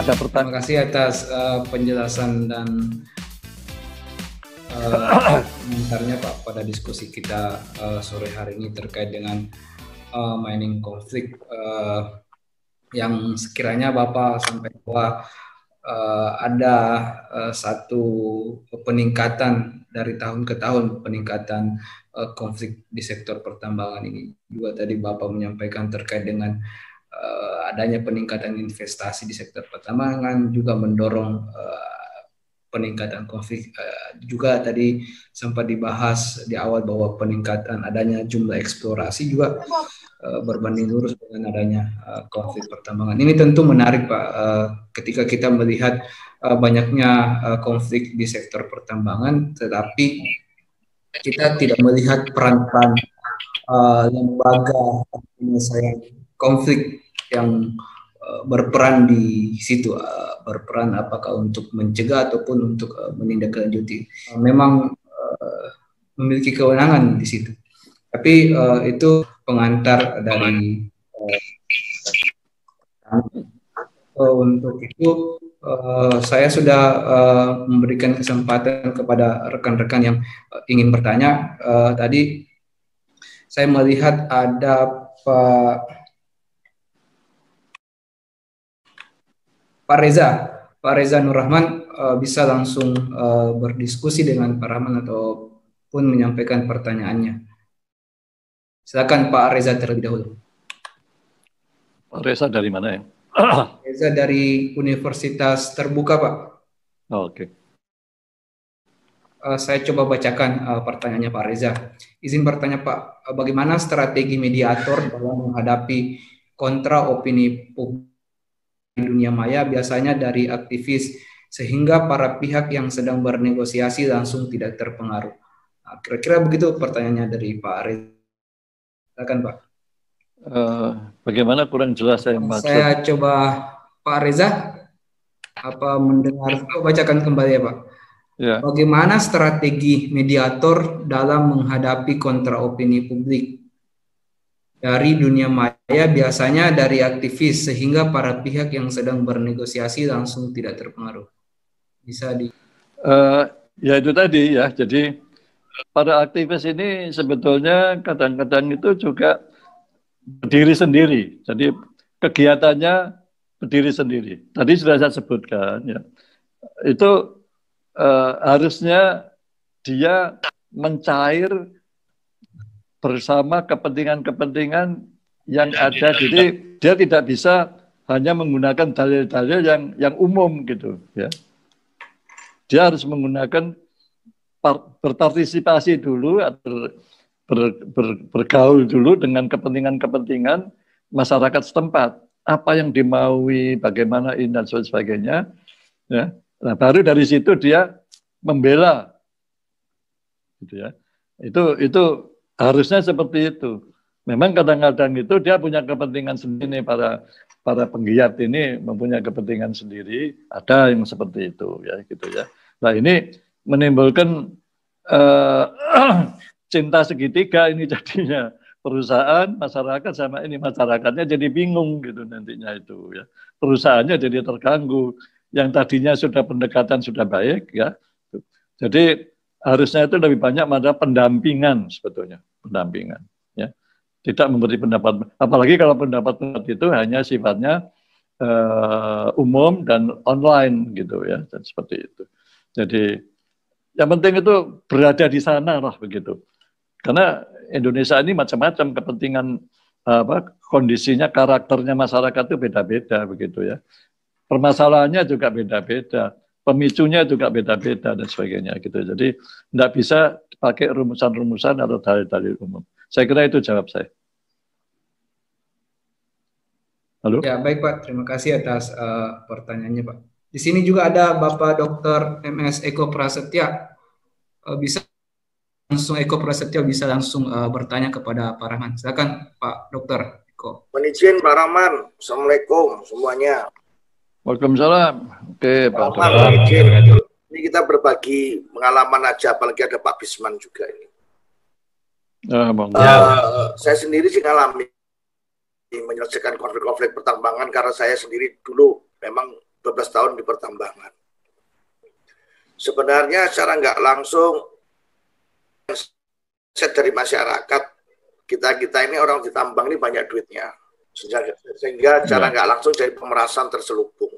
Ada Terima kasih atas penjelasan dan komentarnya Pak pada diskusi kita sore hari ini terkait dengan mining konflik yang sekiranya Bapak sampaikan bahwa ada satu peningkatan dari tahun ke tahun, peningkatan konflik di sektor pertambangan ini. Juga tadi Bapak menyampaikan terkait dengan adanya peningkatan investasi di sektor pertambangan, juga mendorong peningkatan konflik. Juga tadi sempat dibahas di awal bahwa peningkatan adanya jumlah eksplorasi juga berbanding lurus dengan adanya konflik pertambangan. Ini tentu menarik Pak, ketika kita melihat banyaknya konflik di sektor pertambangan, tetapi kita tidak melihat peran-peran lembaga penyelesaian konflik yang berperan di situ, berperan apakah untuk mencegah ataupun untuk menindaklanjuti. Memang memiliki kewenangan di situ. Tapi itu pengantar dari untuk itu saya sudah memberikan kesempatan kepada rekan-rekan yang ingin bertanya. Tadi saya melihat ada Pak Reza Nur Rahman, bisa langsung berdiskusi dengan Pak Rahman ataupun menyampaikan pertanyaannya. Silakan Pak Reza terlebih dahulu. Pak Reza dari mana ya? Reza dari Universitas Terbuka, Pak. Oh, oke. Saya coba bacakan pertanyaannya Pak Reza. Izin bertanya Pak, bagaimana strategi mediator dalam menghadapi kontra opini publik di dunia maya, biasanya dari aktivis, sehingga para pihak yang sedang bernegosiasi langsung tidak terpengaruh? Nah, kira-kira begitu pertanyaannya dari Pak Reza. Silakan Pak. Bagaimana kurang jelas saya maksud? Saya coba Pak Reza, apa mendengar? Bacakan kembali ya Pak. Ya. Bagaimana strategi mediator dalam menghadapi kontra opini publik dari dunia maya, biasanya dari aktivis, sehingga para pihak yang sedang bernegosiasi langsung tidak terpengaruh? Bisa di? Ya itu tadi ya. Jadi para aktivis ini sebetulnya kadang-kadang itu juga berdiri sendiri. Jadi kegiatannya berdiri sendiri. Tadi sudah saya sebutkan ya. Itu harusnya dia mencair bersama kepentingan-kepentingan yang ada. Jadi dia tidak bisa hanya menggunakan dalil-dalil yang umum gitu ya. Dia harus menggunakan berpartisipasi dulu atau bergaul dulu dengan kepentingan-kepentingan masyarakat setempat. Apa yang dimaui, bagaimana ini dan sebagainya. Ya. Nah, baru dari situ dia membela, gitu ya. Itu harusnya seperti itu. Memang kadang-kadang itu dia punya kepentingan sendiri, para penggiat ini mempunyai kepentingan sendiri. Ada yang seperti itu, ya, gitu ya. Nah, ini menimbulkan cinta segitiga ini jadinya perusahaan, masyarakat sama ini masyarakatnya jadi bingung gitu nantinya itu ya. Perusahaannya jadi terganggu. Yang tadinya sudah pendekatan sudah baik ya. Jadi harusnya itu lebih banyak pada pendampingan sebetulnya, pendampingan ya. Tidak memberi pendapat, apalagi kalau pendapat itu hanya sifatnya umum dan online gitu ya, dan seperti itu. Jadi yang penting itu berada di sana lah begitu. Karena Indonesia ini macam-macam kepentingan kondisinya, karakternya masyarakat itu beda-beda begitu ya. Permasalahannya juga beda-beda, pemicunya juga beda-beda dan sebagainya gitu. Jadi tidak bisa pakai rumusan-rumusan atau dalil-dalil umum. Saya kira itu jawab saya. Halo? Ya baik Pak, terima kasih atas pertanyaannya Pak. Di sini juga ada Bapak Dr. MS Eko Prasetya. Bisa langsung Eko Prasetya bisa langsung bertanya kepada Pak Rahman. Silakan Pak Dr. Eko. Menizin Pak Rahman. Assalamualaikum semuanya. Waalaikumsalam. Oke, Pak Rahman. Ini kita berbagi pengalaman aja, apalagi ada Pak Bisman juga ini. Saya sendiri sih ngalami menyelesaikan konflik-konflik pertambangan karena saya sendiri dulu memang 12 tahun di pertambangan. Sebenarnya secara nggak langsung set dari masyarakat, kita ini orang di tambang ini banyak duitnya, sehingga secara nggak langsung jadi pemerasan terselubung.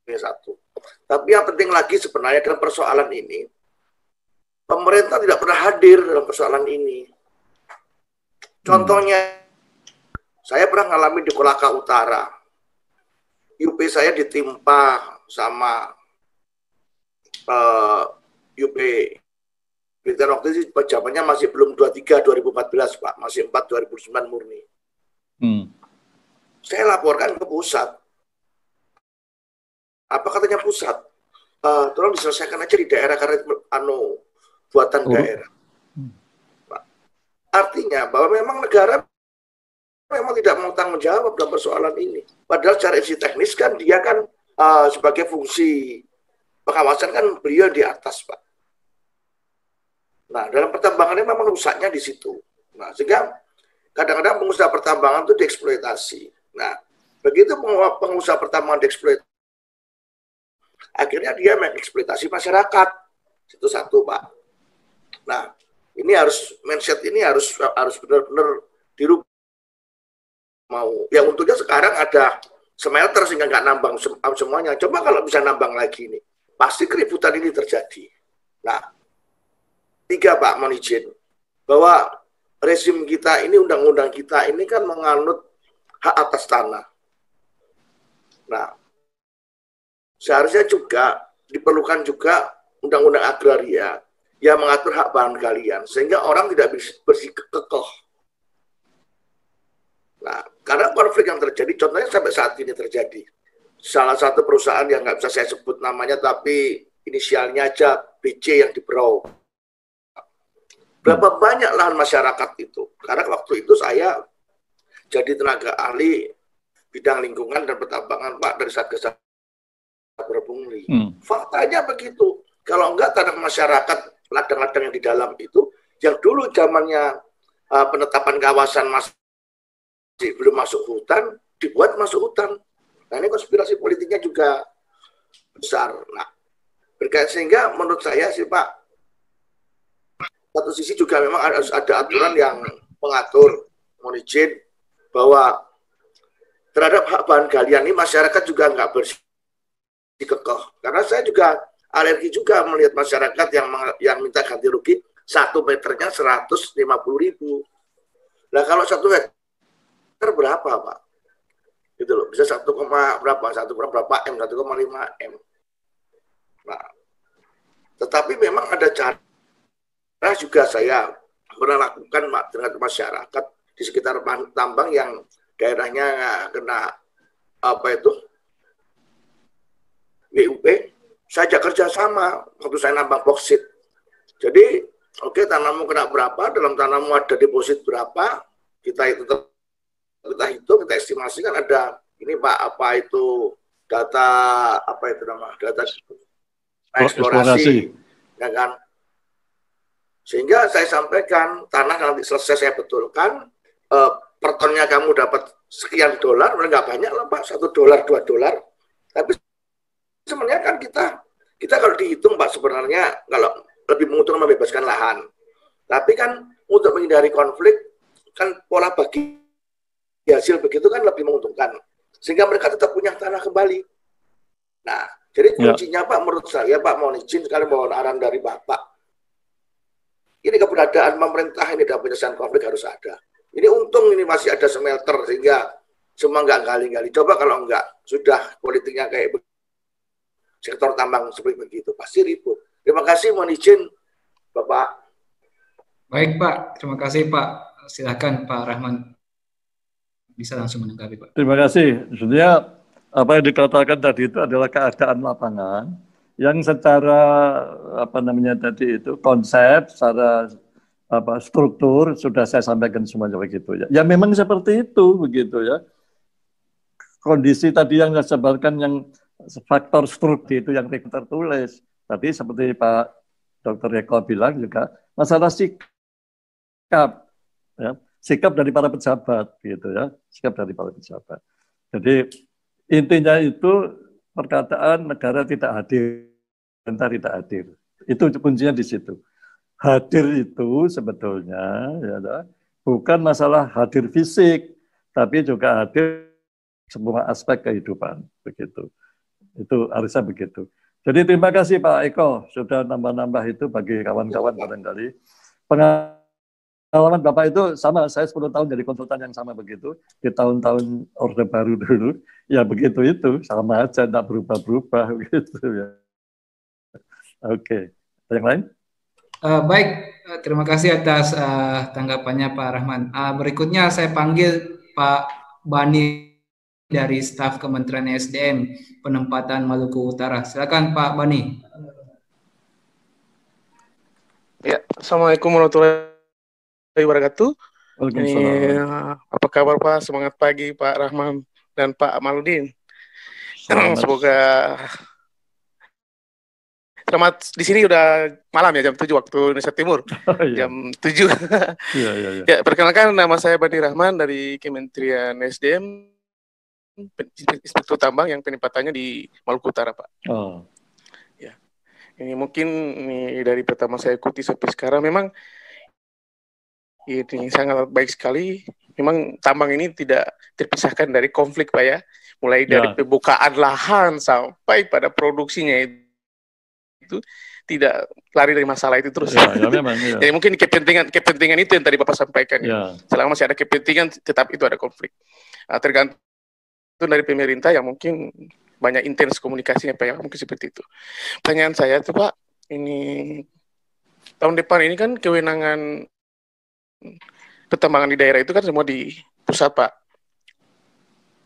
Ini satu. Tapi yang penting lagi sebenarnya dalam persoalan ini, pemerintah tidak pernah hadir dalam persoalan ini. Contohnya, saya pernah ngalami di Kolaka Utara. UP saya ditimpa sama UP militer waktu itu, zamannya masih belum 23 2014 Pak, masih 4 2009 murni. Saya laporkan ke pusat. Apa katanya pusat? Tolong diselesaikan aja di daerah karena buatan daerah. Artinya bahwa memang negara memang tidak mau tanggung jawab dalam persoalan ini. Padahal secara isi teknis kan dia kan sebagai fungsi pengawasan kan beliau di atas, Pak. Nah, dalam pertambangannya memang rusaknya di situ. Nah, sehingga kadang-kadang pengusaha pertambangan itu dieksploitasi. Nah, begitu pengusaha pertambangan dieksploitasi, akhirnya dia mengeksploitasi masyarakat. Itu satu, Pak. Nah, ini harus mindset ini harus benar-benar dirubah. Mau ya untungnya sekarang ada smelter sehingga nggak nambang semuanya. Coba kalau bisa nambang lagi ini, pasti keributan ini terjadi. Nah, 3 Pak, mohon izin bahwa rezim kita ini, undang-undang kita ini kan menganut hak atas tanah. Nah, seharusnya juga diperlukan juga undang-undang agraria yang mengatur hak bahan galian sehingga orang tidak bersikukuh. Nah, karena konflik yang terjadi, contohnya sampai saat ini terjadi. Salah satu perusahaan yang nggak bisa saya sebut namanya, tapi inisialnya aja BC yang di Berau. Berapa banyak lahan masyarakat itu? Karena waktu itu saya jadi tenaga ahli bidang lingkungan dan pertambangan, Pak, dari Satgas Berbungli. Faktanya begitu. Kalau enggak tanah masyarakat, ladang-ladang yang di dalam itu, yang dulu zamannya penetapan kawasan masih belum masuk hutan, dibuat masuk hutan. Nah, ini konspirasi politiknya juga besar. Nah, berkait sehingga menurut saya sih Pak, satu sisi juga memang harus ada aturan yang mengatur, mohon izin, bahwa terhadap hak bahan galian ini masyarakat juga nggak bersikukuh. Karena saya juga alergi juga melihat masyarakat yang minta ganti rugi 1 meternya 150.000. Nah, kalau 1 meter berapa, Pak? Gitu loh, bisa 1, berapa? 1,5 M. Nah, tetapi memang ada cara juga saya pernah lakukan dengan masyarakat di sekitar tambang yang daerahnya kena apa itu WUP. Saya ajak kerjasama waktu saya nambang boksit. Jadi, oke, tanammu kena berapa, dalam tanammu ada deposit berapa, kita hitung, kita estimasikan ada ini Pak, apa itu data, apa itu nama, data eksplorasi, ya kan? Sehingga saya sampaikan, tanah nanti selesai saya betulkan, per tonnya kamu dapat sekian dolar, nggak banyak lah Pak, $1, $2. Tapi sebenarnya kan kita kalau dihitung Pak, sebenarnya kalau lebih menguntungkan membebaskan lahan. Tapi kan untuk menghindari konflik, kan pola bagi hasil begitu kan lebih menguntungkan. Sehingga mereka tetap punya tanah kembali. Nah, jadi kuncinya Pak, menurut saya Pak, mohon izin sekali mohon arahan dari Bapak. Ini keberadaan pemerintah ini dalam penyelesaian konflik harus ada. Ini untung ini masih ada smelter sehingga semua nggak gali-gali. Coba kalau nggak, sudah politiknya kayak sektor tambang seperti begitu, pasti ribut. Terima kasih, mohon izin Bapak. Baik Pak, terima kasih Pak. Silakan Pak Rahman bisa langsung menanggapi Pak. Terima kasih. Sebenarnya apa yang dikatakan tadi itu adalah keadaan lapangan yang secara apa namanya tadi itu konsep, secara apa struktur sudah saya sampaikan semuanya begitu ya. Ya memang seperti itu begitu ya. Kondisi tadi yang saya sebutkan yang faktor struktur itu yang tertulis. Tadi seperti Pak Dr. Eko bilang juga masalah sikap ya, sikap dari para pejabat gitu ya, sikap dari para pejabat. Jadi Intinya itu perkataan negara tidak hadir, pemerintah tidak hadir. Itu kuncinya di situ. Hadir itu sebetulnya ya, bukan masalah hadir fisik, tapi juga hadir semua aspek kehidupan. Begitu. Itu harusnya begitu. Jadi terima kasih Pak Eko sudah nambah-nambah itu bagi kawan-kawan barangkali. Pengalaman Bapak itu sama, saya 10 tahun jadi konsultan yang sama begitu. Di tahun-tahun Orde Baru dulu, ya begitu itu, sama aja, tidak berubah-berubah gitu ya. Oke, yang lain? Baik, terima kasih atas tanggapannya Pak Rahman. Berikutnya saya panggil Pak Bani dari staf Kementerian SDM Penempatan Maluku Utara. Silakan Pak Bani. Ya, Assalamualaikum warahmatullahi wabarakatuh. Apa kabar Pak? Semangat pagi Pak Rahman dan Pak Amaludin. Semoga selamat, di sini udah malam ya, jam 7 waktu Indonesia Timur. Jam 7. Ya, perkenalkan nama saya Bani Rahman dari Kementerian SDM, Inspektur Tambang yang penempatannya di Maluku Utara, Pak. Ya. Ini mungkin dari pertama saya ikuti sampai sekarang memang ini sangat baik sekali. Memang tambang ini tidak terpisahkan dari konflik, Pak ya. Mulai dari pembukaan lahan sampai pada produksinya itu tidak lari dari masalah itu terus. Memang, jadi mungkin kepentingan itu yang tadi Bapak sampaikan. Selama masih ada kepentingan, tetap itu ada konflik. Tergantung dari pemerintah yang mungkin banyak intens komunikasinya, Pak ya, mungkin seperti itu. Pertanyaan saya tuh Pak, ini tahun depan ini kan kewenangan pertambangan di daerah itu kan semua di pusat, Pak.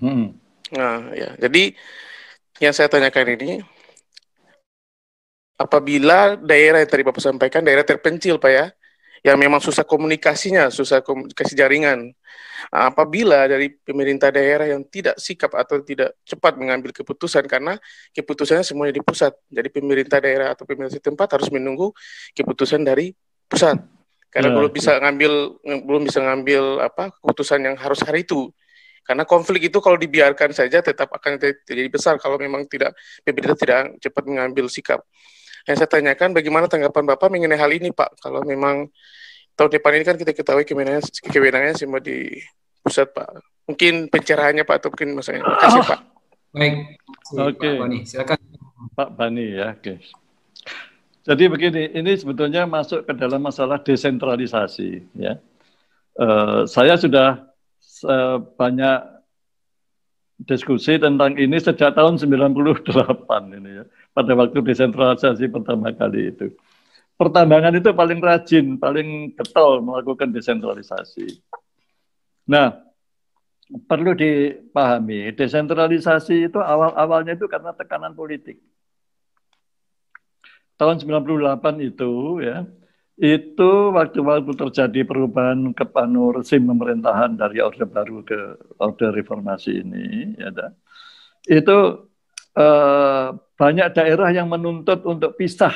Nah, ya, jadi yang saya tanyakan ini, apabila daerah yang tadi Bapak sampaikan, daerah terpencil, Pak ya, yang memang susah komunikasinya, susah komunikasi jaringan, apabila dari pemerintah daerah yang tidak sikap atau tidak cepat mengambil keputusan, karena keputusannya semuanya di pusat, jadi pemerintah daerah atau pemerintah tempat harus menunggu keputusan dari pusat, karena belum bisa ngambil keputusan yang harus hari itu, karena konflik itu kalau dibiarkan saja tetap akan terjadi besar kalau memang pemerintah tidak cepat mengambil sikap. Yang saya tanyakan, bagaimana tanggapan Bapak mengenai hal ini, Pak? Kalau memang tahun depan ini kan kita ketahui kewenangannya semua di pusat, Pak. Mungkin pencerahannya, Pak, atau mungkin maksudnya. Terima kasih, Pak. Baik. Oke. Pak Bani, silakan. Pak Bani ya, oke. Jadi begini, ini sebetulnya masuk ke dalam masalah desentralisasi, ya. Saya sudah banyak diskusi tentang ini sejak tahun 98 ini ya. Pada waktu desentralisasi pertama kali itu. Pertambangan itu paling rajin, paling getol melakukan desentralisasi. Nah, perlu dipahami, desentralisasi itu awal-awalnya itu karena tekanan politik. Tahun 98 itu ya, itu waktu terjadi perubahan rezim pemerintahan dari Orde Baru ke Orde Reformasi ini, ya, itu banyak daerah yang menuntut untuk berpisah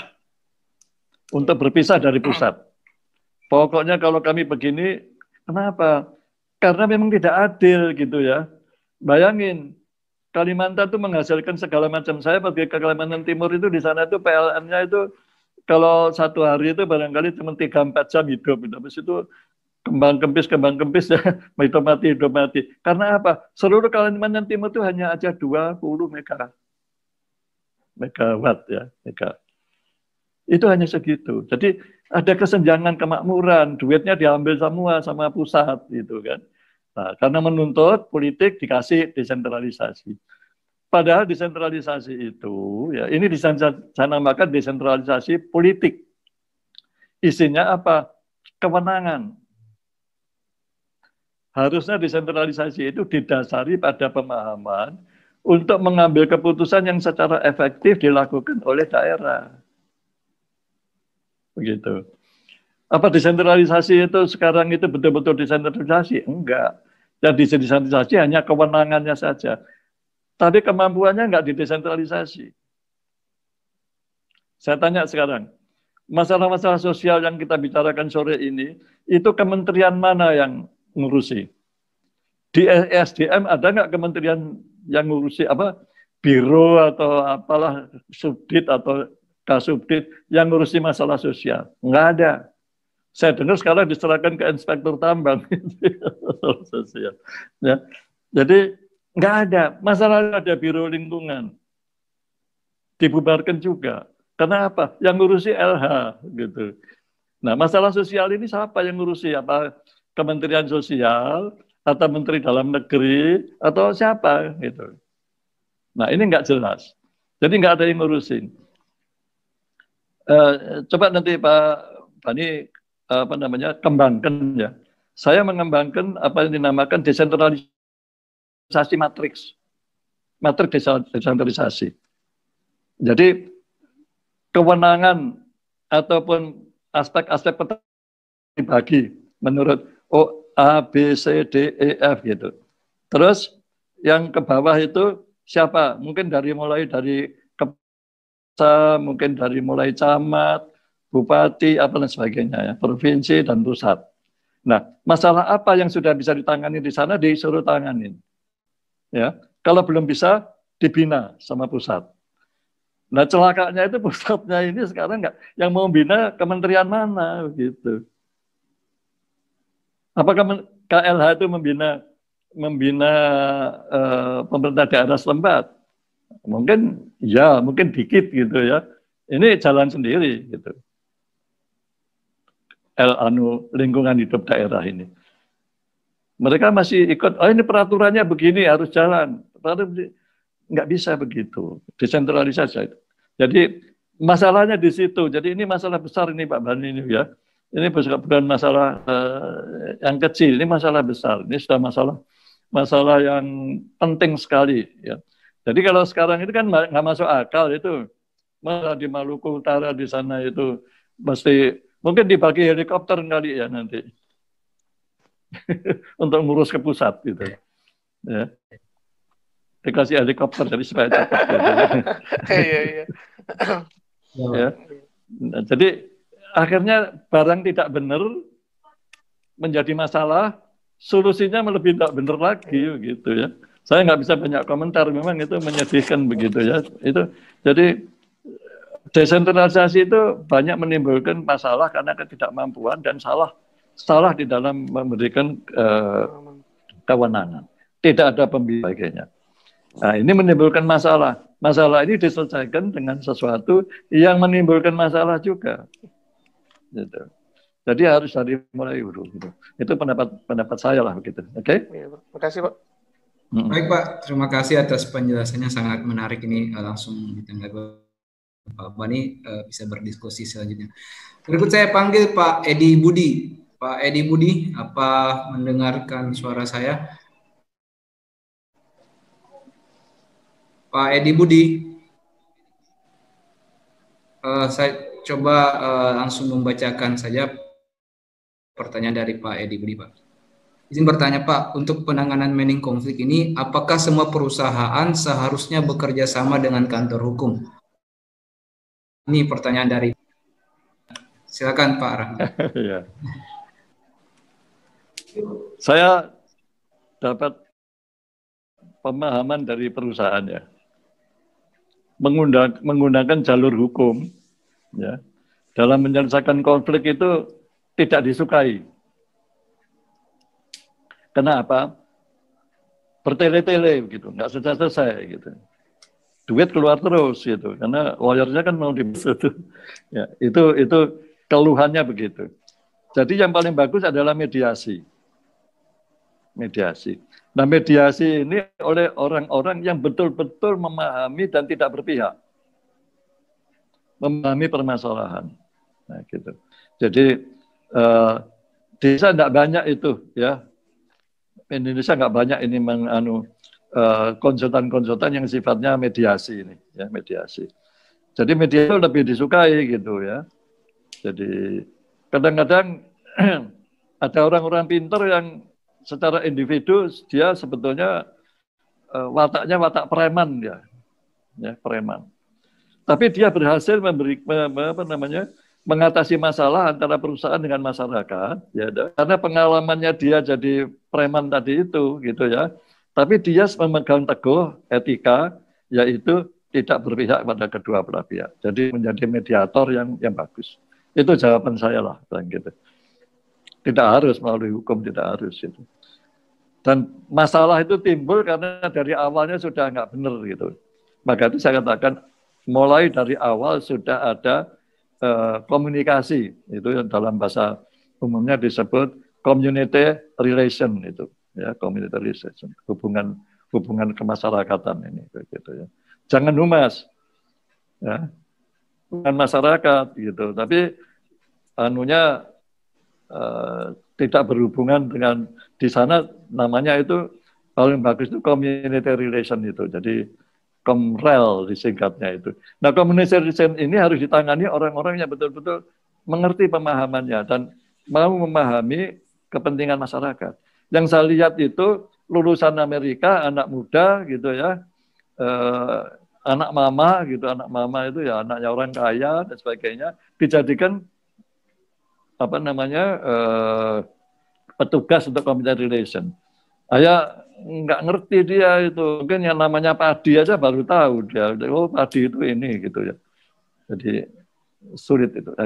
dari pusat. Pokoknya kalau kami begini, kenapa? Karena memang tidak adil gitu ya. Bayangin, Kalimantan itu menghasilkan segala macam. Saya pergi ke Kalimantan Timur itu, di sana itu PLN-nya itu kalau satu hari itu barangkali cuma 3-4 jam hidup. Habis itu kembang kempis ya, hidup mati. Karena apa? Seluruh Kalimantan Timur itu hanya aja 20 megawatt ya, itu hanya segitu. Jadi ada kesenjangan kemakmuran, duitnya diambil semua sama pusat gitu kan. Nah, karena menuntut politik dikasih desentralisasi. Padahal desentralisasi itu ya, ini saya namakan desentralisasi politik. Isinya apa? Kewenangan. Harusnya desentralisasi itu didasari pada pemahaman untuk mengambil keputusan yang secara efektif dilakukan oleh daerah. Begitu. Apa desentralisasi itu sekarang itu betul-betul desentralisasi? Enggak. Yang desentralisasi hanya kewenangannya saja. Tapi kemampuannya enggak didesentralisasi. Saya tanya sekarang, masalah-masalah sosial yang kita bicarakan sore ini, itu kementerian mana yang ngurusi? Di SDM ada nggak kementerian yang ngurusi apa biro atau apalah subdit atau kasubdit yang ngurusi masalah sosial. Nggak ada. Saya dengar sekarang diserahkan ke inspektur tambang. Sosial. Ya. Jadi nggak ada. Masalah ada biro lingkungan. Dibubarkan juga. Kenapa? Yang ngurusi LH gitu. Nah, masalah sosial ini siapa yang ngurusi? Apa Kementerian Sosial atau Menteri Dalam Negeri atau siapa gitu. Nah, ini nggak jelas. Jadi nggak ada yang ngurusin. Coba nanti Pak Bani kembangkan ya. Saya mengembangkan apa yang dinamakan desentralisasi matriks desentralisasi. Jadi kewenangan ataupun aspek-aspek dibagi menurut A, B, C, D, E, F gitu. Terus yang ke bawah itu siapa? Mungkin mulai dari kepala, mungkin dari mulai camat, bupati, apa dan sebagainya ya, provinsi dan pusat. Nah, masalah apa yang sudah bisa ditangani di sana disuruh tanganin. Ya, kalau belum bisa dibina sama pusat. Nah, celakanya itu pusatnya ini sekarang nggak, yang mau bina kementerian mana gitu. Apakah KLH itu membina pemerintah daerah setempat? Mungkin ya, mungkin dikit gitu ya. Ini jalan sendiri gitu. Lingkungan hidup daerah ini. Mereka masih ikut, oh ini peraturannya begini, harus jalan. Nggak bisa begitu, desentralisasi. Jadi masalahnya di situ. Jadi ini masalah besar ini Pak Bani ini ya. Ini bukan masalah yang kecil, ini masalah besar. Ini sudah masalah yang penting sekali ya. Jadi kalau sekarang itu kan nggak masuk akal itu. Malah di Maluku Utara di sana itu mesti mungkin dibagi helikopter kali ya nanti untuk ngurus ke pusat gitu. Ya. Dikasih helikopter jadi supaya cepat. Gitu. Iya. Ya. Nah, jadi akhirnya barang tidak benar menjadi masalah, solusinya lebih tidak benar lagi gitu ya. Saya nggak bisa banyak komentar, memang itu menyedihkan begitu ya. Itu jadi desentralisasi itu banyak menimbulkan masalah karena ketidakmampuan dan salah di dalam memberikan kewenangan. Tidak ada pembinaan. Nah, ini menimbulkan masalah. Masalah ini diselesaikan dengan sesuatu yang menimbulkan masalah juga. Gitu. Jadi harus dari mulai dulu. Gitu. Itu pendapat saya lah begitu. Oke? Okay? Terima kasih Pak. Baik Pak, terima kasih atas penjelasannya, sangat menarik ini. Langsung ditanggapi Pak Bani, bisa berdiskusi selanjutnya. Berikut saya panggil Pak Edi Budi. Pak Edi Budi, apa mendengarkan suara saya? Pak Edi Budi, saya coba langsung membacakan saja pertanyaan dari Pak Edi Budi, Pak. Izin bertanya Pak, untuk penanganan mining konflik ini, apakah semua perusahaan seharusnya bekerja sama dengan kantor hukum? Ini pertanyaan dari, silakan Pak Rahmat. Ya. Saya dapat pemahaman dari perusahaan ya. Menggunakan jalur hukum ya dalam menyelesaikan konflik itu tidak disukai. Kenapa? Bertele-tele gitu, nggak selesai gitu. Duit keluar terus gitu, karena lawyernya kan mau dibesut. Ya, itu keluhannya begitu. Jadi yang paling bagus adalah mediasi. Nah, mediasi ini oleh orang-orang yang betul-betul memahami dan tidak berpihak. Memahami permasalahan. Nah, gitu. Jadi desa tidak banyak itu ya. Indonesia nggak banyak ini konsultan-konsultan yang sifatnya mediasi ini, ya mediasi. Jadi mediasi lebih disukai gitu ya. Jadi kadang-kadang ada orang-orang pintar yang secara individu dia sebetulnya wataknya watak preman ya preman. Tapi dia berhasil mengatasi masalah antara perusahaan dengan masyarakat, ya, karena pengalamannya dia jadi preman tadi itu, gitu ya. Tapi dia memegang teguh etika, yaitu tidak berpihak pada kedua belah pihak. Jadi menjadi mediator yang bagus. Itu jawaban saya lah, gitu. Tidak harus melalui hukum, tidak harus itu. Dan masalah itu timbul karena dari awalnya sudah nggak benar gitu. Maka itu saya katakan mulai dari awal sudah ada komunikasi, itu yang dalam bahasa umumnya disebut community relation itu, ya, community relation, hubungan kemasyarakatan ini, gitu ya. Jangan humas, ya, bukan masyarakat gitu, tapi anunya tidak berhubungan dengan di sana namanya itu paling bagus itu community relation itu, jadi Komrel disingkatnya itu. Nah, community relation ini harus ditangani orang-orang yang betul-betul mengerti pemahamannya dan mau memahami kepentingan masyarakat. Yang saya lihat itu lulusan Amerika, anak muda gitu ya, anak mama gitu, anak mama itu ya anaknya orang kaya dan sebagainya, dijadikan apa namanya petugas untuk community relation. Saya nggak ngerti dia itu, mungkin yang namanya padi aja baru tahu dia, oh padi itu ini gitu ya. Jadi sulit itu. Nah,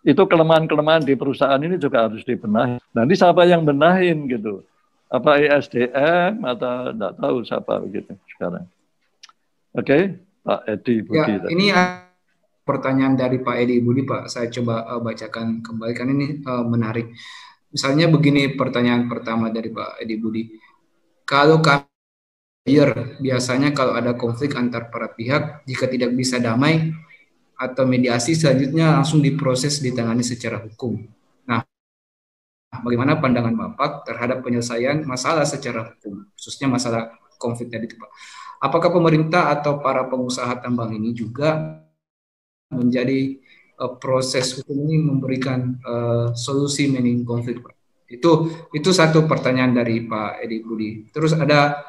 itu kelemahan-kelemahan di perusahaan ini juga harus dibenahi. Nanti siapa yang benahin gitu? Apa ISDM atau enggak tahu siapa begitu sekarang. Oke, Pak Edi Budi. Ya, ini pertanyaan dari Pak Edi Budi, Pak. Saya coba bacakan kembali kan ini menarik. Misalnya begini pertanyaan pertama dari Pak Edi Budi. Kalau kami biasanya kalau ada konflik antar para pihak, jika tidak bisa damai atau mediasi, selanjutnya langsung diproses ditangani secara hukum. Nah, bagaimana pandangan Bapak terhadap penyelesaian masalah secara hukum, khususnya masalah konflik tadi, Pak? Apakah pemerintah atau para pengusaha tambang ini juga menjadi proses hukum ini memberikan solusi mining konflik, Pak? Itu satu pertanyaan dari Pak Edi Budi. Terus ada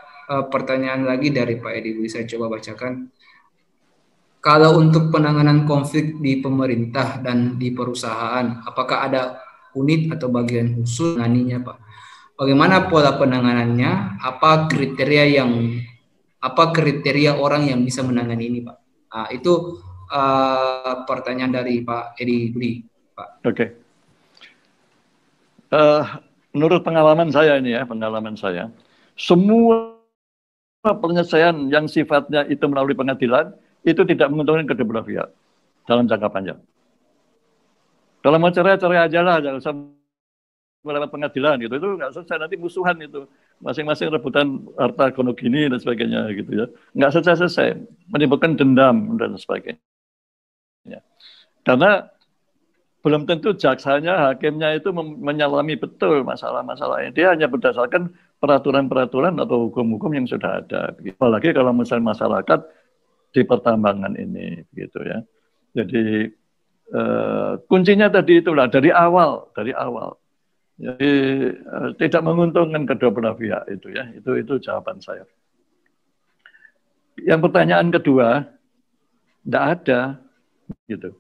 pertanyaan lagi dari Pak Edi Budi, saya coba bacakan. Kalau untuk penanganan konflik di pemerintah dan di perusahaan, apakah ada unit atau bagian khusus menanganinya, Pak? Bagaimana pola penanganannya? Apa kriteria orang yang bisa menangani ini, Pak? Nah, itu pertanyaan dari Pak Edi Budi, Pak. Oke. Menurut pengalaman saya, semua penyelesaian yang sifatnya itu melalui pengadilan itu tidak menguntungkan kedua belah pihak dalam jangka panjang. Kalau mau cerai aja lah, jangan usah melewat pengadilan gitu. Itu nggak selesai, nanti musuhan itu, masing-masing rebutan harta gono gini dan sebagainya gitu ya. Nggak selesai, menimbulkan dendam dan sebagainya. Karena belum tentu jaksanya, hakimnya itu menyelami betul masalah-masalahnya. Dia hanya berdasarkan peraturan-peraturan atau hukum-hukum yang sudah ada. Apalagi kalau misalnya masyarakat di pertambangan ini, gitu ya. Jadi kuncinya tadi itulah dari awal. Jadi tidak menguntungkan kedua belah pihak itu ya. Itu jawaban saya. Yang pertanyaan kedua, tidak ada, gitu.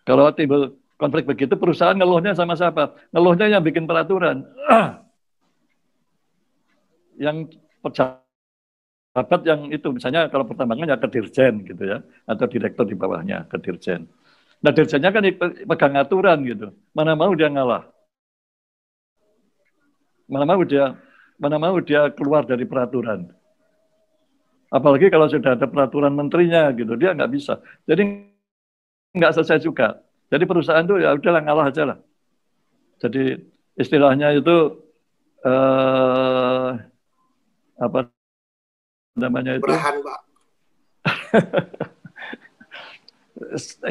Kalau timbul konflik begitu, perusahaan ngeluhnya sama siapa? Ngeluhnya yang bikin peraturan. Yang pejabat yang itu, misalnya kalau pertambangan ya ke dirjen gitu ya, atau direktur di bawahnya ke dirjen. Nah dirjennya kan pegang aturan gitu. Mana mau dia ngalah? Mana mau dia keluar dari peraturan? Apalagi kalau sudah ada peraturan menterinya gitu, dia nggak bisa. Jadi nggak selesai juga. Jadi perusahaan itu ya udahlah ngalah aja lah. Jadi istilahnya itu apa namanya itu? Berahan, Pak.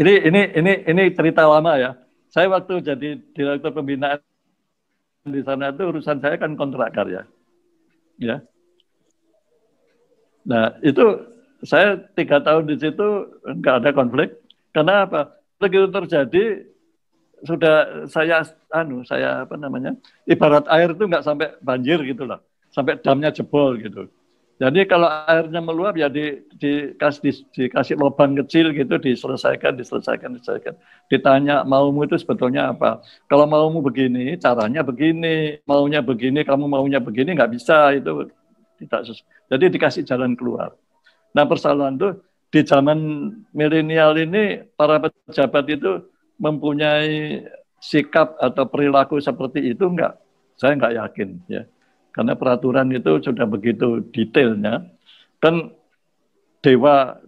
ini cerita lama ya. Saya waktu jadi direktur pembinaan di sana itu urusan saya kan kontrak karya. Ya. Nah, itu saya 3 tahun di situ nggak ada konflik. Karena apa? Begitu terjadi sudah saya ibarat air itu nggak sampai banjir gitu lah, sampai damnya jebol gitu. Jadi kalau airnya meluap ya dikasih lubang kecil gitu, diselesaikan. Ditanya maumu itu sebetulnya apa? Kalau maumu begini, caranya begini. Maunya begini, kamu maunya begini, nggak bisa itu Jadi dikasih jalan keluar. Nah persoalan itu di zaman milenial ini para pejabat itu mempunyai sikap atau perilaku seperti itu enggak? Saya enggak yakin ya. Karena peraturan itu sudah begitu detailnya. Kan dewa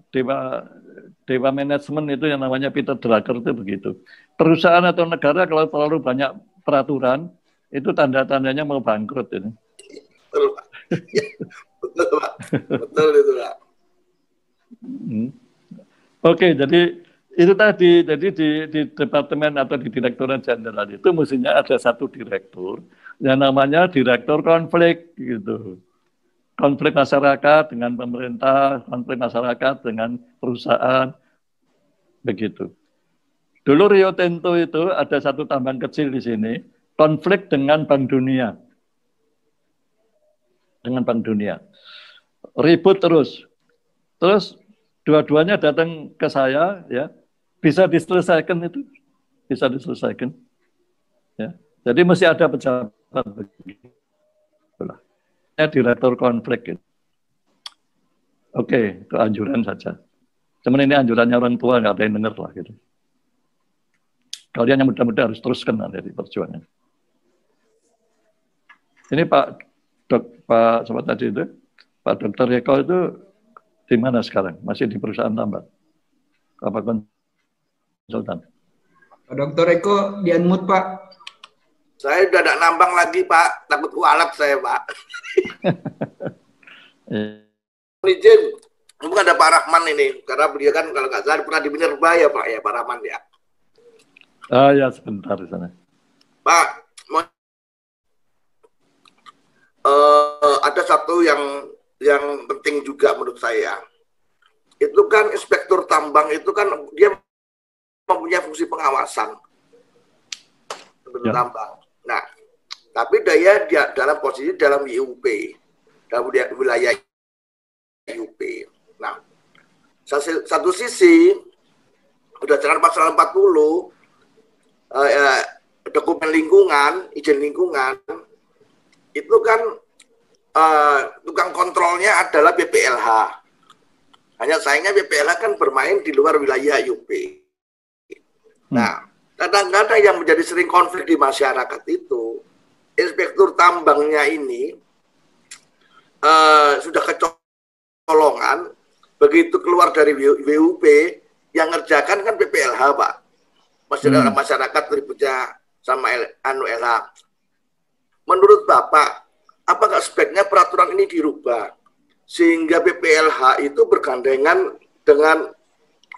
manajemen itu yang namanya Peter Drucker itu begitu. Perusahaan atau negara kalau terlalu banyak peraturan itu tanda-tandanya mau bangkrut ini. Betul, Pak. Betul, Pak. Betul itu, Pak. Oke, jadi itu tadi, jadi di departemen atau di direktorat jenderal itu mestinya ada satu direktur yang namanya direktur konflik gitu. Konflik masyarakat dengan pemerintah, konflik masyarakat dengan perusahaan, begitu. Dulu Rio Tinto itu ada satu tambang kecil di sini, konflik dengan Bank Dunia. Dengan Bank Dunia. Ribut terus. Terus dua-duanya datang ke saya, ya, bisa diselesaikan itu, bisa diselesaikan. Ya. Jadi mesti ada pejabat begitu. Direktur konflik. Gitu. Oke, itu anjuran saja. Cuman ini anjurannya orang tua, nggak ada yang dengar lah. Gitu. Kalian yang muda-muda harus teruskan dari perjuangan. Ini Pak Sobat tadi itu, Pak Dr. Eko itu di mana sekarang? Masih di perusahaan tambang? Apa konsultan? Pak Dr. Eko di unmute, Pak. Saya udah tidak nambang lagi, Pak. Takut kualat saya, Pak. Izin, bukan ada Pak Rahman ini. Karena beliau kan kalau nggak salah pernah di Minerba ya, Pak. Ya, Pak Rahman ya. Ah ya, sebentar di sana. Pak, ada satu yang penting juga menurut saya. Itu kan inspektur tambang itu kan dia mempunyai fungsi pengawasan. Ya. Tambang. Nah, tapi dia dalam posisi dalam IUP, dalam wilayah IUP. Nah, satu sisi berdasarkan pasal 40 dokumen lingkungan, izin lingkungan itu kan tukang kontrolnya adalah BPLH. Hanya sayangnya BPLH kan bermain di luar wilayah IUP. Nah, kadang-kadang yang menjadi sering konflik di masyarakat itu, inspektur tambangnya ini sudah kecolongan, begitu keluar dari WUP, yang ngerjakan kan BPLH, Pak. Masyarakat ributnya sama LH. Menurut Bapak, apakah sebaiknya peraturan ini dirubah? Sehingga BPLH itu bergandengan dengan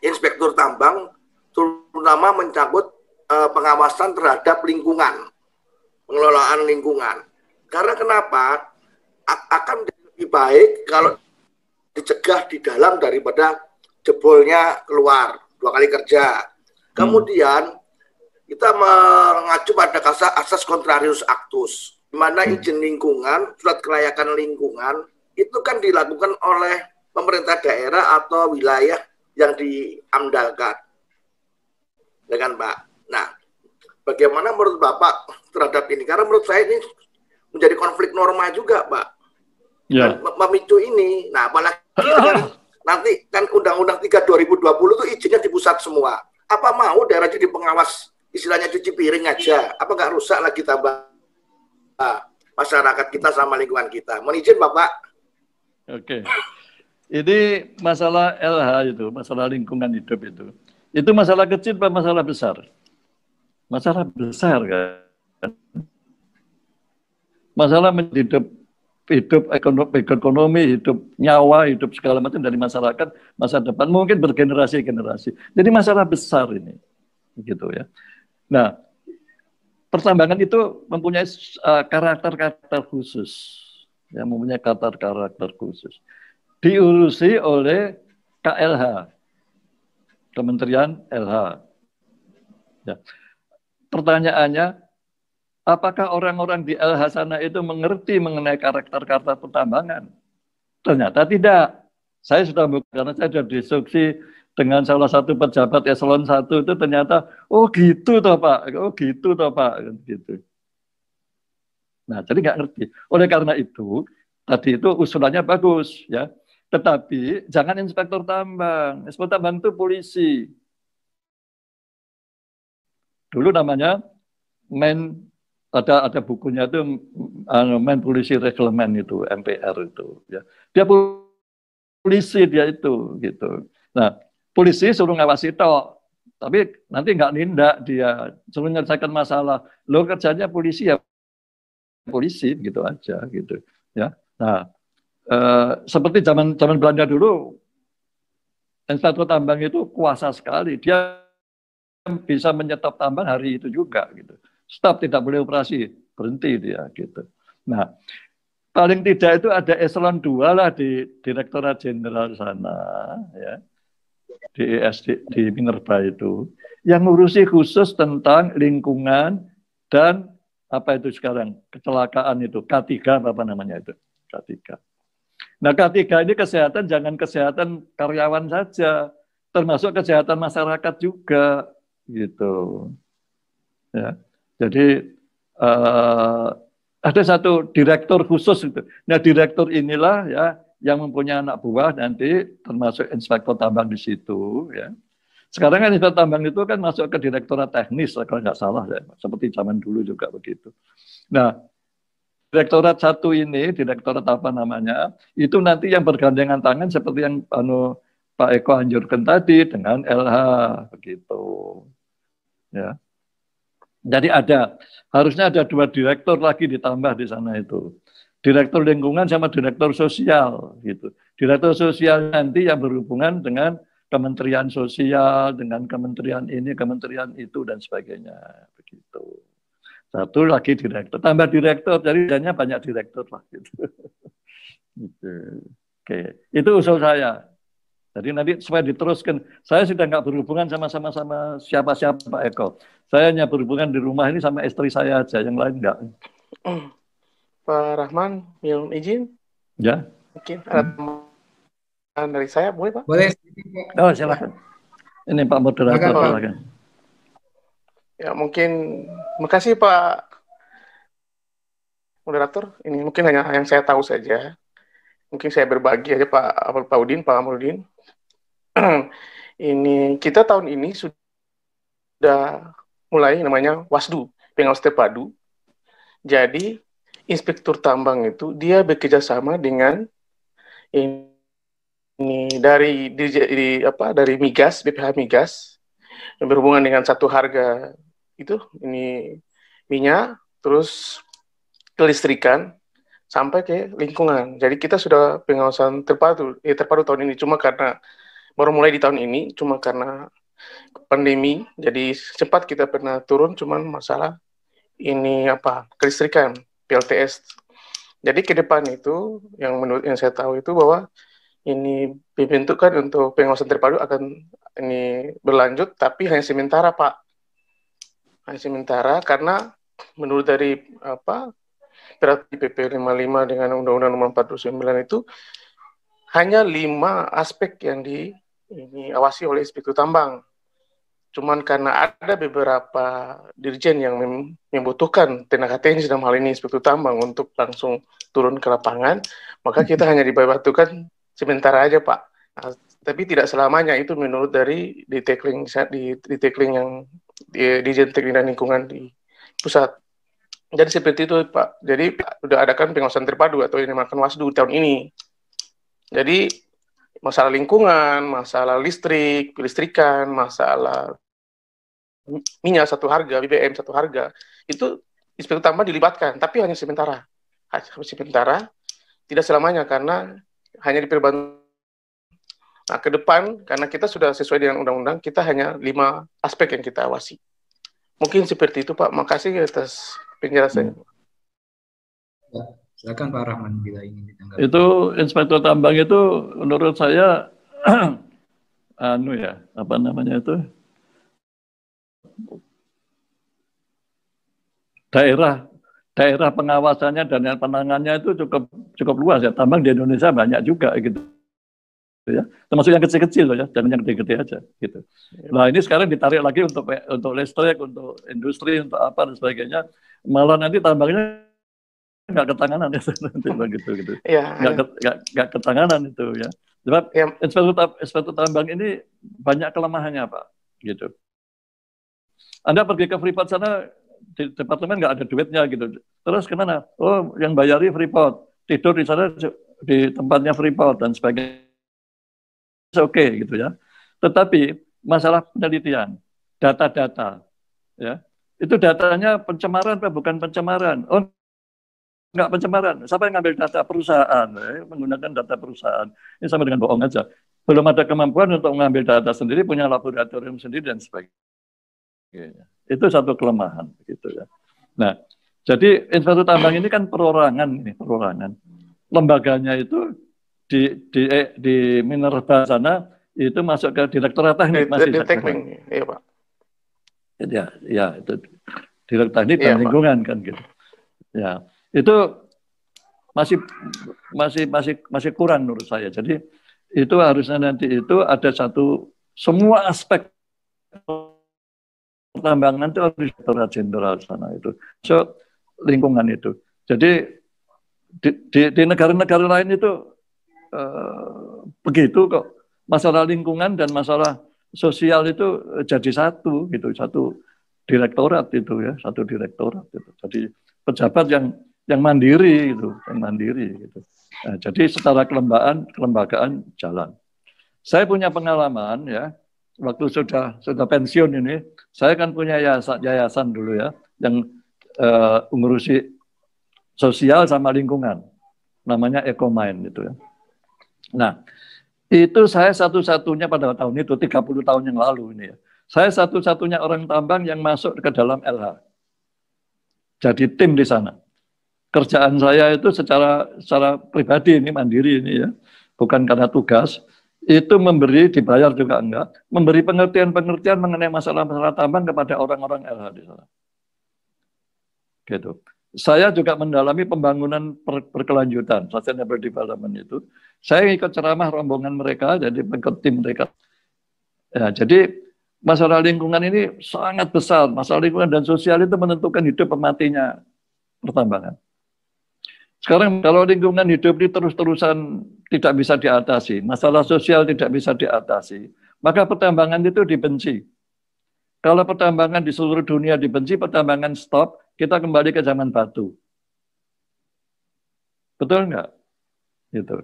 inspektur tambang, terutama mencabut pengawasan terhadap lingkungan, pengelolaan lingkungan. Karena kenapa? Akan lebih baik kalau dicegah di dalam daripada jebolnya keluar 2 kali kerja. Kemudian kita mengacu pada asas contrarius actus, di mana izin lingkungan, surat kelayakan lingkungan itu kan dilakukan oleh pemerintah daerah atau wilayah yang diamdalkan, ya kan, Pak? Nah, bagaimana menurut Bapak terhadap ini? Karena menurut saya ini menjadi konflik norma juga, Pak. Ya. Memicu ini. Nah, apalagi kan, nanti kan Undang-Undang 3 2020 itu izinnya di pusat semua. Apa mau daerah jadi pengawas, istilahnya cuci piring aja? Apa nggak rusak lagi tambah masyarakat kita sama lingkungan kita? Mohon izin, Bapak. Oke. Ini masalah LH itu, masalah lingkungan hidup itu. Itu masalah kecil apa masalah besar? Masalah besar kan. Masalah hidup ekonomi, hidup nyawa, hidup segala macam dari masyarakat masa depan mungkin bergenerasi-generasi. Jadi masalah besar ini, gitu ya. Nah, pertambangan itu mempunyai karakter-karakter khusus, ya, mempunyai karakter khusus. Diurusi oleh KLH, Kementerian LH. Ya. Pertanyaannya, apakah orang-orang di LH sana itu mengerti mengenai karakter-karakter pertambangan? Ternyata tidak. Saya sudah karena saya sudah diskusi dengan salah satu pejabat eselon 1 itu ternyata, oh gitu toh Pak, oh gitu toh Pak, gitu. Nah, jadi nggak ngerti. Oleh karena itu, tadi itu usulannya bagus ya. Tetapi jangan inspektur tambang. Inspektur tambang itu polisi. Dulu namanya ada bukunya itu Main Polisi Reglemen itu, MPR itu ya. Dia polisi dia itu gitu. Nah, polisi suruh ngawasi tok, tapi nanti nggak nindak dia, suruh menyelesaikan masalah. Lo kerjanya polisi ya polisi gitu aja gitu ya. Nah, seperti zaman Belanda dulu, inspektur tambang itu kuasa sekali. Dia bisa menyetop tambang hari itu juga gitu. Stop, tidak boleh operasi, berhenti dia gitu. Nah, paling tidak itu ada eselon 2 lah di Direktorat Jenderal sana ya. Di ESD di Minerba itu yang ngurusi khusus tentang lingkungan dan apa itu sekarang kecelakaan itu K3 apa namanya itu K3. Nah, K3 ini kesehatan, jangan kesehatan karyawan saja, termasuk kesehatan masyarakat juga, gitu. Ya, jadi ada satu direktur khusus itu. Nah, direktur inilah ya yang mempunyai anak buah nanti termasuk inspektur tambang di situ. Ya. Sekarang kan inspektur tambang itu kan masuk ke direktorat teknis kalau nggak salah, ya. Seperti zaman dulu juga begitu. Nah. Direktorat satu ini, direktorat apa namanya, itu nanti yang bergandengan tangan seperti yang Pak Eko anjurkan tadi dengan LH, begitu. Ya. Jadi harusnya ada 2 direktur lagi ditambah di sana itu. Direktur lingkungan sama direktur sosial, gitu. Direktur sosial nanti yang berhubungan dengan Kementerian Sosial, dengan kementerian ini, kementerian itu, dan sebagainya, begitu. Satu lagi direktur, tambah direktur, jadi hanya banyak direktur lah gitu. Gitu. Oke, itu usul saya. Jadi nanti supaya diteruskan, saya sudah nggak berhubungan sama siapa-siapa Pak Eko. Saya hanya berhubungan di rumah ini sama istri saya aja, yang lain nggak. Pak Rahman, yang izin? Ya. Mungkin ada tambahan dari saya, boleh Pak? Boleh. Oh, silakan. Ini Pak Moderator, silakan. Ya mungkin, makasih Pak Moderator. Ini mungkin hanya yang saya tahu saja. Mungkin saya berbagi aja Pak Amrudin. Ini kita tahun ini sudah mulai namanya WASDU, pengawas terpadu. Jadi inspektur tambang itu dia bekerja sama dengan ini dari Migas, BPH Migas, yang berhubungan dengan satu harga itu ini minyak, terus kelistrikan sampai ke lingkungan. Jadi kita sudah pengawasan terpadu tahun ini, cuma karena baru mulai di tahun ini, cuma karena pandemi, jadi cepat kita pernah turun, cuman masalah ini kelistrikan PLTS. Jadi ke depan itu yang menurut yang saya tahu itu bahwa ini dibentukkan untuk pengawasan terpadu akan ini berlanjut, tapi hanya sementara Pak. Hanya sementara karena menurut dari peraturan PP 55 dengan Undang-Undang Nomor 49 itu hanya 5 aspek yang diawasi oleh inspektur tambang. Cuman karena ada beberapa dirjen yang membutuhkan tenaga teknis dalam hal ini inspektur tambang untuk langsung turun ke lapangan, maka kita hanya dibantukan sementara aja Pak. Nah, tapi tidak selamanya, itu menurut dari detailing yang Dirjen Teknik dan Lingkungan di pusat. Jadi seperti itu Pak. Jadi sudah adakan pengawasan terpadu atau yang dinamakan WASDU tahun ini. Jadi masalah lingkungan, masalah kelistrikan, masalah minyak satu harga, BBM satu harga, itu inspektur tambang dilibatkan, tapi hanya sementara. Sementara, tidak selamanya karena hanya diperbantu. Nah, ke depan, karena kita sudah sesuai dengan undang-undang, kita hanya 5 aspek yang kita awasi. Mungkin seperti itu, Pak. Makasih atas penjelasannya. Ya, silakan Pak Rahman bila ingin ditanggapi. Itu inspektur tambang itu menurut saya daerah pengawasannya dan penanganannya itu cukup luas ya. Tambang di Indonesia banyak juga gitu. Ya, termasuk yang kecil-kecil loh ya, jangan yang gede-gede aja gitu. Nah, ini sekarang ditarik lagi untuk listrik, untuk industri, untuk apa dan sebagainya. Malah nanti tambangnya nggak ketanganan itu nanti begitu gitu. Ya, nggak ketanganan itu ya. Sebab inspektur tambang ini banyak kelemahannya Pak, gitu. Anda pergi ke Freeport sana di departemen nggak ada duitnya gitu. Terus kemana? Oh, yang bayari Freeport, tidur di sana di tempatnya Freeport dan sebagainya. Oke gitu ya. Tetapi masalah penelitian, data-data, ya itu datanya pencemaran apa bukan pencemaran? Oh, enggak pencemaran. Siapa yang ngambil data perusahaan? Menggunakan data perusahaan. Ini sama dengan bohong aja. Belum ada kemampuan untuk mengambil data sendiri, punya laboratorium sendiri dan sebagainya. Itu satu kelemahan, gitu ya. Nah, jadi inspektur tambang ini kan perorangan. Lembaganya itu di Minerba sana itu masuk ke Direktorat Teknik masih. Iya Pak. Ya itu Direktorat Teknik dan Lingkungan kan gitu. Ya itu masih kurang menurut saya. Jadi itu harusnya nanti itu ada semua aspek pertambangan itu harus Direktorat Jenderal sana itu. So lingkungan itu. Jadi di negara-negara lain itu begitu kok. Masalah lingkungan dan masalah sosial itu jadi satu gitu, satu direktorat itu ya, satu direktorat itu. Jadi pejabat yang mandiri gitu, gitu. Nah, jadi secara kelembagaan jalan. Saya punya pengalaman ya, waktu sudah pensiun ini, saya kan punya yayasan dulu ya, yang ngurusi sosial sama lingkungan, namanya EcoMind itu ya. Nah, itu saya satu-satunya pada tahun itu, 30 tahun yang lalu ini ya. Saya satu-satunya orang tambang yang masuk ke dalam LH. Jadi tim di sana. Kerjaan saya itu secara pribadi ini, mandiri ini ya. Bukan karena tugas. Itu dibayar juga enggak. Memberi pengertian-pengertian mengenai masalah-masalah tambang kepada orang-orang LH di sana. Gitu. Saya juga mendalami pembangunan berkelanjutan, sustainable development itu. Saya ikut ceramah rombongan mereka, jadi ikut tim mereka. Ya, jadi masalah lingkungan ini sangat besar. Masalah lingkungan dan sosial itu menentukan hidup matinya pertambangan. Sekarang kalau lingkungan hidup ini terus-terusan tidak bisa diatasi, masalah sosial tidak bisa diatasi, maka pertambangan itu dibenci. Kalau pertambangan di seluruh dunia dibenci, pertambangan stop, kita kembali ke zaman batu. Betul nggak? Gitu.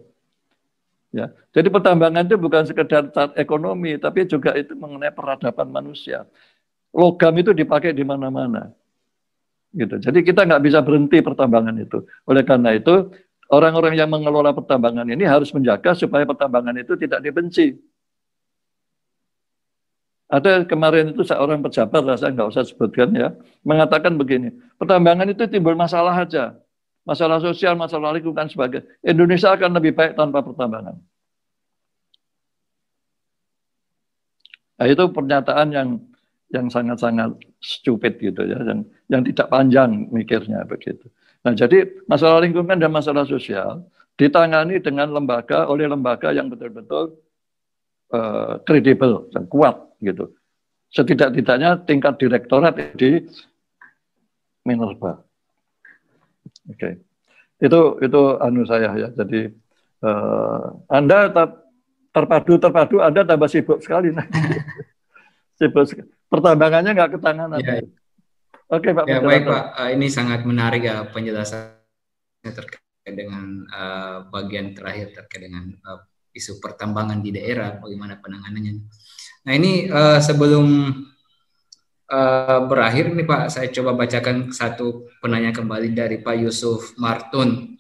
Ya. Jadi pertambangan itu bukan sekedar ekonomi, tapi juga itu mengenai peradaban manusia. Logam itu dipakai di mana-mana. Gitu. Jadi kita nggak bisa berhenti pertambangan itu. Oleh karena itu, orang-orang yang mengelola pertambangan ini harus menjaga supaya pertambangan itu tidak dibenci. Ada kemarin itu seorang pejabat, saya nggak usah sebutkan ya, mengatakan begini, pertambangan itu timbul masalah aja. Masalah sosial, masalah lingkungan sebagainya. Indonesia akan lebih baik tanpa pertambangan. Nah, itu pernyataan yang sangat-sangat stupid gitu ya, yang tidak panjang mikirnya begitu. Nah, jadi masalah lingkungan dan masalah sosial ditangani dengan oleh lembaga yang betul-betul kredibel dan kuat gitu. Setidak-tidaknya tingkat direktorat di Minerba. Oke. Itu anu saya ya. Jadi Anda terpadu Anda tambah sibuk sekali nanti. Sibuk. Pertambangannya nggak ketanganan. Ya. Oke, Pak. Ya, baik, Pak. Ini sangat menarik ya penjelasannya terkait dengan bagian terakhir terkait dengan isu pertambangan di daerah, bagaimana penanganannya. Nah, ini sebelum berakhir nih Pak, saya coba bacakan satu penanya kembali dari Pak Yusuf Martun.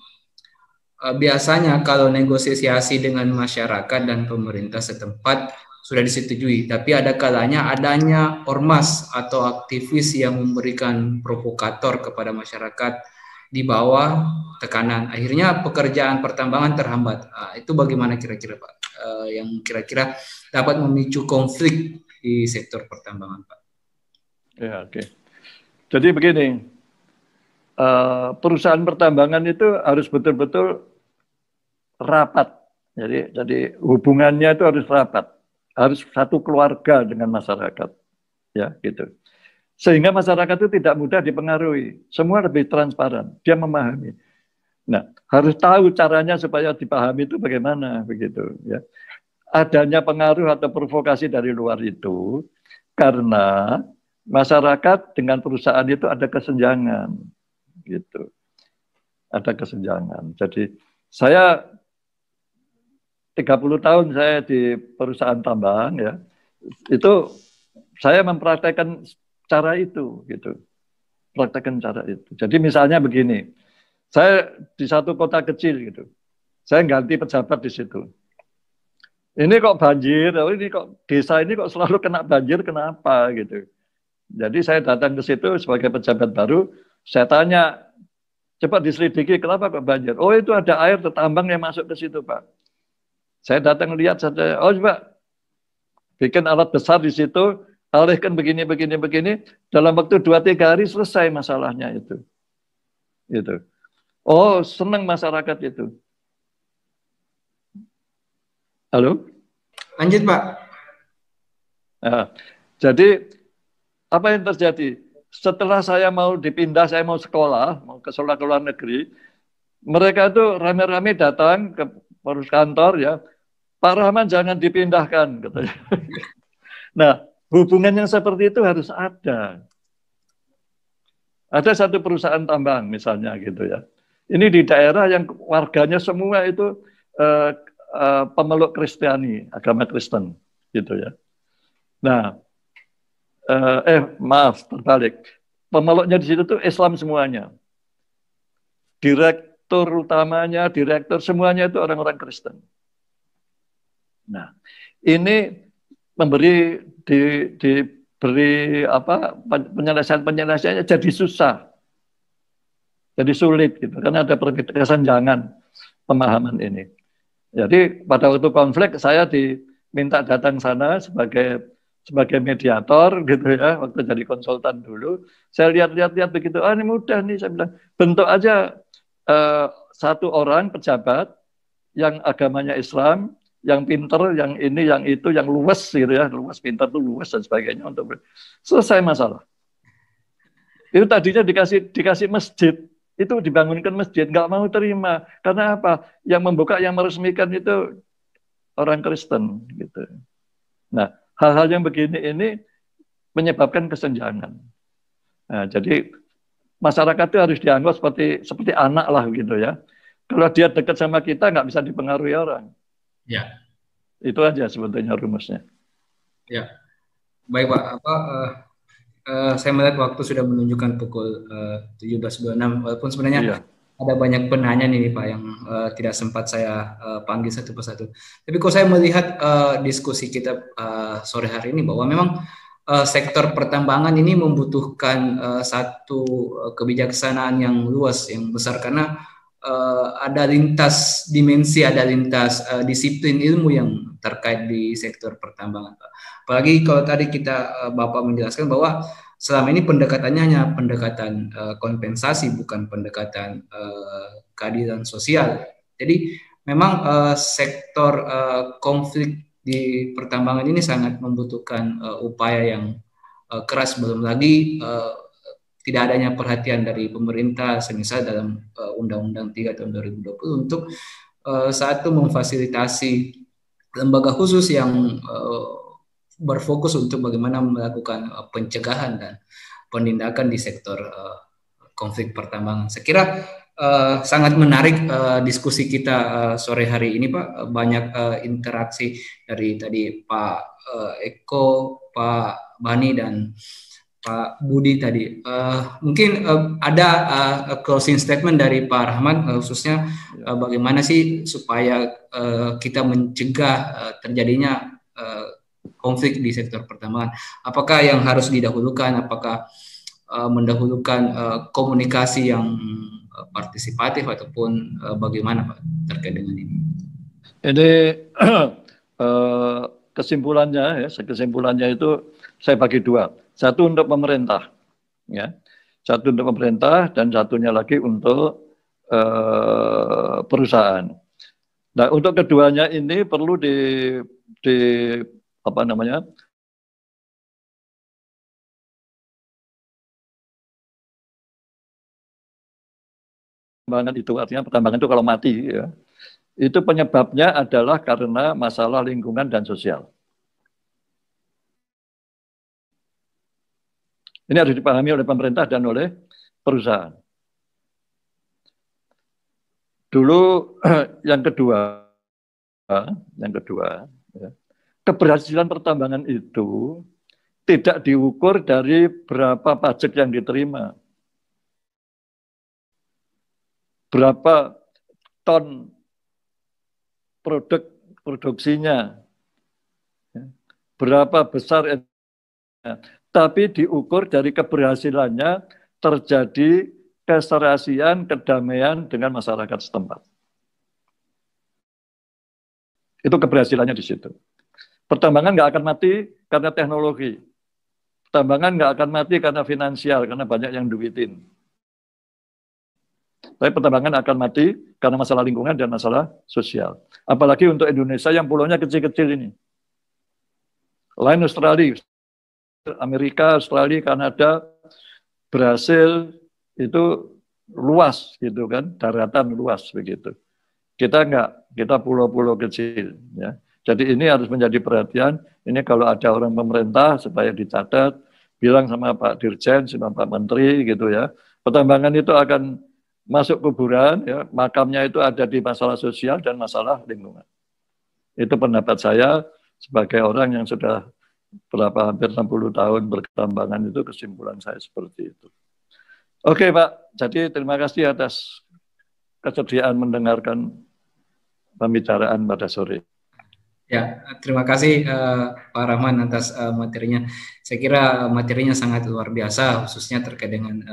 Biasanya kalau negosiasi dengan masyarakat dan pemerintah setempat sudah disetujui, tapi ada kalanya adanya ormas atau aktivis yang memberikan provokator kepada masyarakat di bawah tekanan. Akhirnya pekerjaan pertambangan terhambat. Itu bagaimana kira-kira Pak? Yang kira-kira dapat memicu konflik di sektor pertambangan Pak. Ya, oke. Jadi begini, perusahaan pertambangan itu harus betul-betul rapat. Jadi hubungannya itu harus rapat, harus satu keluarga dengan masyarakat, ya gitu. Sehingga masyarakat itu tidak mudah dipengaruhi, semua lebih transparan, dia memahami. Nah, harus tahu caranya supaya dipahami itu bagaimana begitu ya. Adanya pengaruh atau provokasi dari luar itu karena masyarakat dengan perusahaan itu ada kesenjangan gitu. Ada kesenjangan. Jadi saya 30 tahun saya di perusahaan tambang ya. Itu saya mempraktekkan cara itu gitu. Praktekkan cara itu. Jadi misalnya begini, saya di satu kota kecil gitu. Saya ganti pejabat di situ. Ini kok banjir, ini kok desa ini kok selalu kena banjir, kenapa gitu. Jadi saya datang ke situ sebagai pejabat baru, saya tanya, coba diselidiki kenapa kok banjir. Oh itu ada air tertambang yang masuk ke situ Pak. Saya datang lihat saja, oh coba bikin alat besar di situ, alihkan begini, dalam waktu 2-3 hari selesai masalahnya itu. Gitu. Oh senang masyarakat itu. Halo? Lanjut Pak. Nah, jadi apa yang terjadi? Setelah saya mau dipindah, saya mau sekolah, mau ke sekolah ke luar negeri, mereka itu rame-rame datang ke kantor ya, Pak Rahman jangan dipindahkan, katanya. Nah, hubungan yang seperti itu harus ada. Ada satu perusahaan tambang misalnya gitu ya. Ini di daerah yang warganya semua itu pemeluk Kristiani, agama Kristen gitu ya. Nah, maaf terbalik. Pemeluknya di situ tuh Islam semuanya. Direktur utamanya, direktur semuanya itu orang-orang Kristen. Nah, ini diberi apa penyelesaiannya jadi susah, jadi sulit gitu, karena ada kesenjangan pemahaman ini. Jadi pada waktu konflik saya diminta datang sana sebagai mediator gitu ya, waktu jadi konsultan dulu. Saya lihat begitu, ini mudah nih, saya bilang bentuk aja satu orang pejabat yang agamanya Islam, yang pinter, yang ini, yang itu, yang luwes gitu ya, luwes, pinter tuh luwes dan sebagainya untuk selesai masalah. Itu tadinya dikasih masjid, itu dibangunkan masjid, nggak mau terima. Karena apa? Yang membuka, yang meresmikan itu orang Kristen gitu. Nah, hal-hal yang begini ini menyebabkan kesenjangan. Nah, jadi masyarakat itu harus dianggap seperti anak lah gitu ya. Kalau dia dekat sama kita nggak bisa dipengaruhi orang. Ya. Itu aja sebetulnya rumusnya. Ya. Baik Pak, saya melihat waktu sudah menunjukkan pukul 17.26, walaupun sebenarnya ada banyak penanya nih Pak yang tidak sempat saya panggil satu persatu. Tapi kalau saya melihat diskusi kita sore hari ini bahwa memang sektor pertambangan ini membutuhkan satu kebijaksanaan yang luas, yang besar, karena ada lintas dimensi, ada lintas disiplin ilmu yang terkait di sektor pertambangan, Pak. Apalagi kalau tadi Bapak menjelaskan bahwa selama ini pendekatannya hanya pendekatan kompensasi, bukan pendekatan keadilan sosial. Jadi memang sektor konflik di pertambangan ini sangat membutuhkan upaya yang keras, belum lagi tidak adanya perhatian dari pemerintah, semisal dalam Undang-Undang 3 tahun 2020 untuk satu memfasilitasi lembaga khusus yang berfokus untuk bagaimana melakukan pencegahan dan penindakan di sektor konflik pertambangan. Saya kira sangat menarik diskusi kita sore hari ini Pak. Banyak interaksi dari tadi Pak Eko, Pak Bani, dan Pak Budi tadi. Mungkin ada closing statement dari Pak Rahman, khususnya bagaimana sih supaya kita mencegah terjadinya konflik di sektor pertambangan. Apakah yang harus didahulukan? Apakah mendahulukan komunikasi yang partisipatif ataupun bagaimana Pak terkait dengan ini? Ini kesimpulannya itu saya bagi dua. Satu untuk pemerintah, ya. Satu untuk pemerintah dan satunya lagi untuk perusahaan. Nah, untuk keduanya ini perlu apa namanya, pertambangan itu, artinya pertambangan itu kalau mati, ya, itu penyebabnya adalah karena masalah lingkungan dan sosial. Ini harus dipahami oleh pemerintah dan oleh perusahaan. Dulu yang kedua, ya, keberhasilan pertambangan itu tidak diukur dari berapa pajak yang diterima, berapa ton produksinya, berapa besar, tapi diukur dari keberhasilannya terjadi keserasian, kedamaian dengan masyarakat setempat. Itu keberhasilannya di situ. Pertambangan nggak akan mati karena teknologi. Pertambangan nggak akan mati karena finansial, karena banyak yang duitin. Tapi pertambangan akan mati karena masalah lingkungan dan masalah sosial. Apalagi untuk Indonesia yang pulaunya kecil-kecil ini. Lain Australia, Amerika, Australia, Kanada, Brasil, itu luas gitu kan, daratan luas begitu. Kita enggak, kita pulau-pulau kecil. Ya. Jadi ini harus menjadi perhatian. Ini kalau ada orang pemerintah supaya dicatat, bilang sama Pak Dirjen, sama Pak Menteri gitu ya. Pertambangan itu akan masuk kuburan, ya, makamnya itu ada di masalah sosial dan masalah lingkungan. Itu pendapat saya sebagai orang yang sudah hampir 60 tahun berketambangan, itu kesimpulan saya seperti itu. Oke Pak, jadi terima kasih atas kesediaan mendengarkan pembicaraan pada sore. Ya, terima kasih Pak Rahman atas materinya. Saya kira materinya sangat luar biasa, khususnya terkait dengan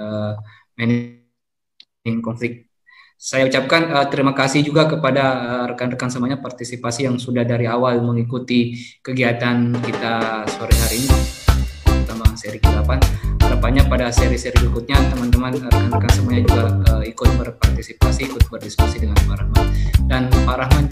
managing konflik. Saya ucapkan terima kasih juga kepada rekan-rekan semuanya partisipasi yang sudah dari awal mengikuti kegiatan kita sore hari ini, pertambangan seri ke-8. Harapannya pada seri-seri berikutnya teman-teman rekan-rekan semuanya juga ikut berpartisipasi, ikut berdiskusi dengan Pak Rahman. Dan Pak Rahman